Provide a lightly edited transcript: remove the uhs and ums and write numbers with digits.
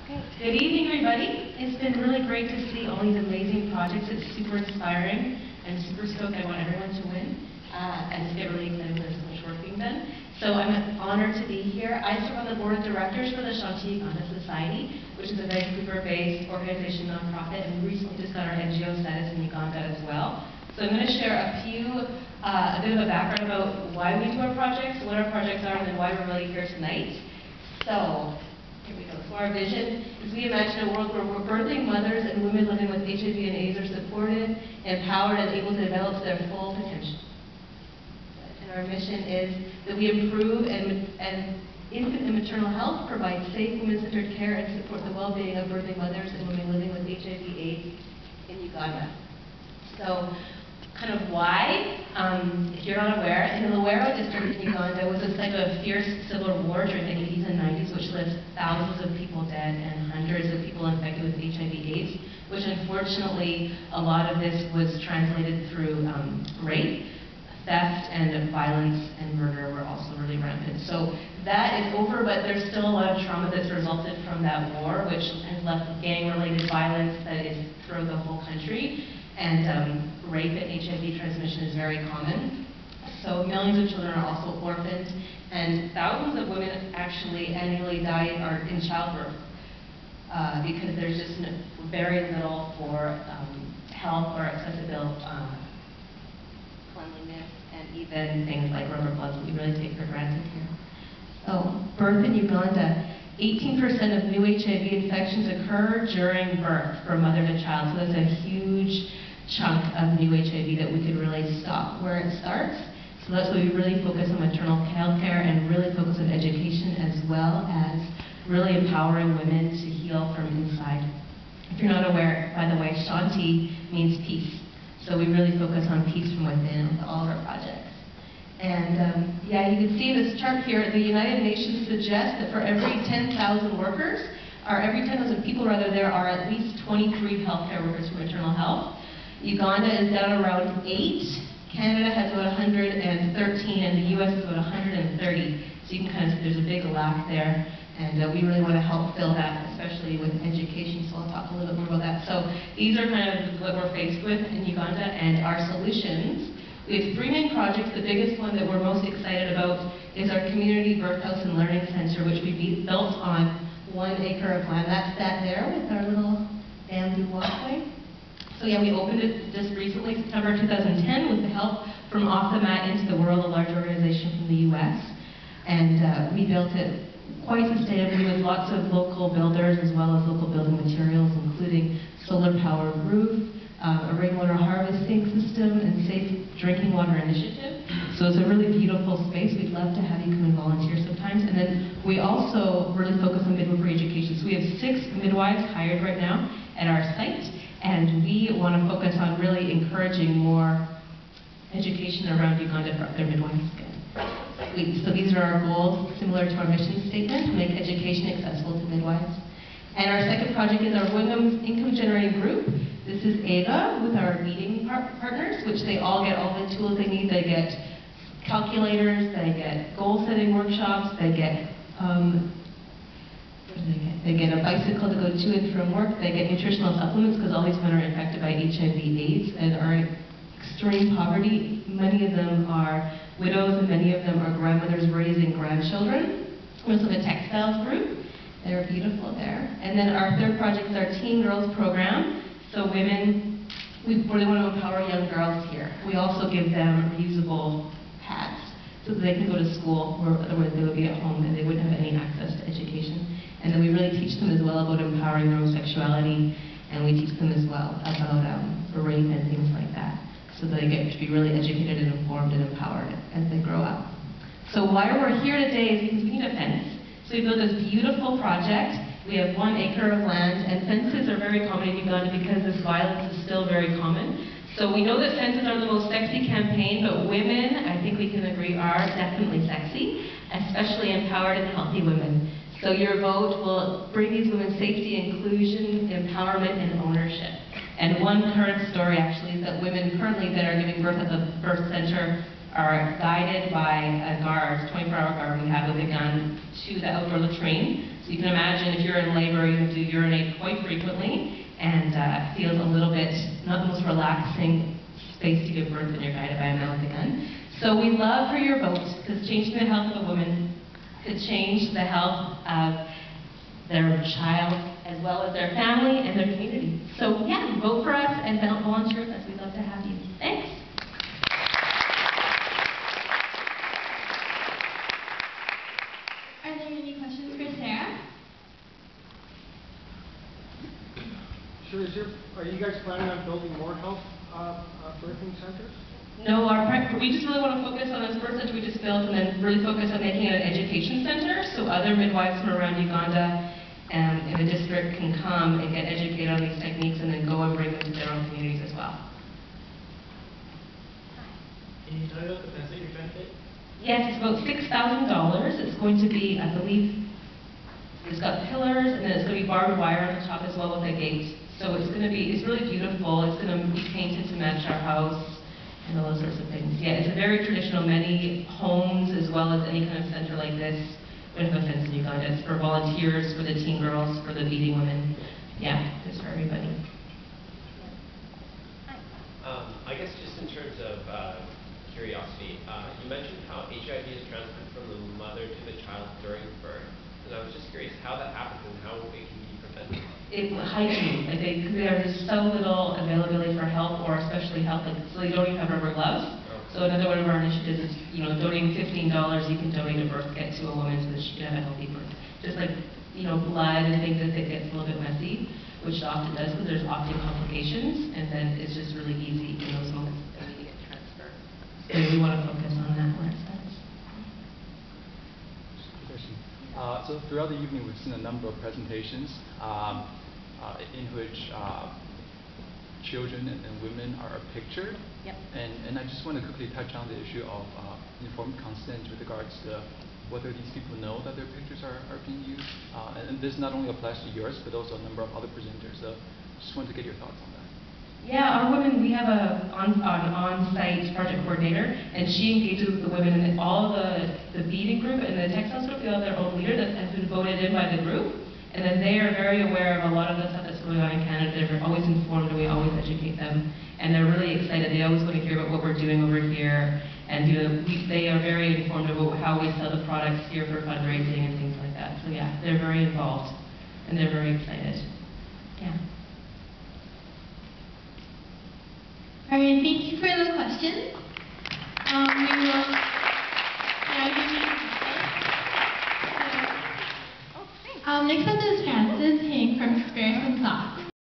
Good evening, everybody. It's been really great to see all these amazing projects. It's super inspiring and super stoked. I want everyone to win. I just get really excited when there's so much work being done. So I'm honored to be here. I serve on the board of directors for the Shanti Uganda Society, which is a Vancouver-based organization, nonprofit, and we recently just got our NGO status in Uganda as well. So I'm going to share a bit of a background about why we do our projects, what our projects are, and then why we're really here tonight. So, here we go. So our vision is we imagine a world where birthing mothers and women living with HIV and AIDS are supported, empowered, and able to develop their full potential. And our mission is that we improve and infant and maternal health, provide safe women-centered care, and support the well-being of birthing mothers and women living with HIV/AIDS in Uganda. So, kind of why, if you're not aware, in the Luwero district in Uganda was a site of a fierce civil war during the 80s and 90s, which left thousands of people dead and hundreds of people infected with HIV/AIDS, which unfortunately a lot of this was translated through rape, theft, and violence and murder were also really rampant. So that is over, but there's still a lot of trauma that's resulted from that war, which has left gang-related violence that is throughout the whole country. And rape and HIV transmission is very common. So millions of children are also orphaned, and thousands of women actually annually die in childbirth because there's just very little for health or accessible cleanliness, and even things like rubber gloves that we really take for granted here. So, birth in Uganda. 18% of new HIV infections occur during birth from mother to child, so that's a huge chunk of new HIV that we could really stop where it starts. So that's why we really focus on maternal health care and really focus on education, as well as really empowering women to heal from inside. If you're not aware, by the way, Shanti means peace. So we really focus on peace from within with all of our projects. And yeah, you can see this chart here. The United Nations suggests that for every 10,000 workers, or every 10,000 people rather, there are at least 23 healthcare workers for maternal health. Uganda is down around 8. Canada has about 113, and the US is about 130. So you can kind of see there's a big lack there. And we really want to help fill that, especially with education, so I'll talk a little bit more about that. So these are kind of what we're faced with in Uganda and our solutions. We have 3 main projects. The biggest one that we're most excited about is our Community Birth House and Learning Center, which we built on 1 acre of land. That's that there with our little bamboo walkway. So yeah, we opened it just recently, September 2010, with the help from Off the Mat Into the World, a large organization from the US. And we built it quite sustainably with lots of local builders as well as local building materials, including solar-powered roof, a rainwater harvesting system, and safe drinking water initiative. So it's a really beautiful space. We'd love to have you come and volunteer sometimes. And then we also really focus on midwifery education. So we have 6 midwives hired right now at our site, and we want to focus on really encouraging more education around Uganda for other midwives. So these are our goals, similar to our mission statement, to make education accessible to midwives. And our second project is our Women's Income Generating Group. This is ADA with our meeting partners, which they all get all the tools they need. They get calculators, they get goal-setting workshops, they get a bicycle to go to and from work, they get nutritional supplements because all these women are infected by HIV/AIDS and are in extreme poverty. Many of them are widows and many of them are grandmothers raising grandchildren. We also have a textiles group. They're beautiful there. And then our third project is our Teen Girls program. So women, we really want to empower young girls here. We also give them reusable pads so that they can go to school, where otherwise they would be at home and they wouldn't have any access to education. And then we really teach them as well about empowering their own sexuality, and we teach them as well about rape and things like that, so that they get to be really educated and informed and empowered as they grow up. So why we're here today is because we need a fence. So we built this beautiful project. We have 1 acre of land, and fences are very common in Uganda because this violence is still very common. So we know that fences are the most sexy campaign, but women, I think we can agree, are definitely sexy, especially empowered and healthy women. So your vote will bring these women safety, inclusion, empowerment, and ownership. And one current story actually is that women currently that are giving birth at the birth center are guided by a guard, 24-hour guard we have with a gun, to the outdoor latrine. So you can imagine if you're in labor, you have to urinate quite frequently, and feels a little bit, not the most relaxing space to give birth when you're guided by a man with a gun. So we love for your vote, because changing the health of a woman could change the health of their child, as well as their family and their community. So yeah, vote for us and volunteer with us. We'd love to have you. Thanks. Are there any questions for Sarah? Sure. Are you guys planning on building more health birthing centers? No, we just really want to focus on this birth center we just built, and then really focus on making it an education center, so other midwives from around Uganda in the district can come and get educated on these techniques, and then go and bring them to their own communities as well. Can you tell me about the fence that you're trying to fit? Yes, it's about $6,000. It's going to be, I believe, it's got pillars, and then it's going to be barbed wire on the top as well with a gate. So it's really beautiful. It's going to be painted to match our house and all those sorts of things. Yeah, it's a very traditional. Many homes, as well as any kind of center like this, we have a fence in Uganda. It's for volunteers, for the teen girls, for the beading women. Yeah, it's for everybody. I guess just in terms of curiosity, you mentioned how HIV is transmitted from the mother to the child during birth, and I was just curious how that happens and how it can be prevented. Hygiene, like there's so little availability for help, or especially help, so they don't even have rubber gloves. So another one of our initiatives is, donating $15 you can donate a birth kit to a woman so that she can have a healthy birth. Just like, blood and things that gets a little bit messy, which it often does, because there's often complications, and then it's just really easy in those moments immediate transfer. So we want to focus on that where it says. So throughout the evening, we've seen a number of presentations in which children and women are pictured. Yep. And I just want to quickly touch on the issue of informed consent with regards to whether these people know that their pictures are being used. And this not only applies to yours, but also a number of other presenters. So just wanted to get your thoughts on that. Yeah, our women, we have an on-site project coordinator, and she engages with the women, and all the beading group and the textile group, they have their own leader that has been voted in by the group, and then they are very aware of a lot of the stuff that's going on in Canada. They're always informed, and we always educate them, and they're really excited. They always want to hear about what we're doing over here, and they are very informed about how we sell the products here for fundraising and things like that. So yeah, they're very involved, and they're very excited. Yeah. All right, thank you for the question. We will now give you next up is Francis Hing from Experience and Thoughts.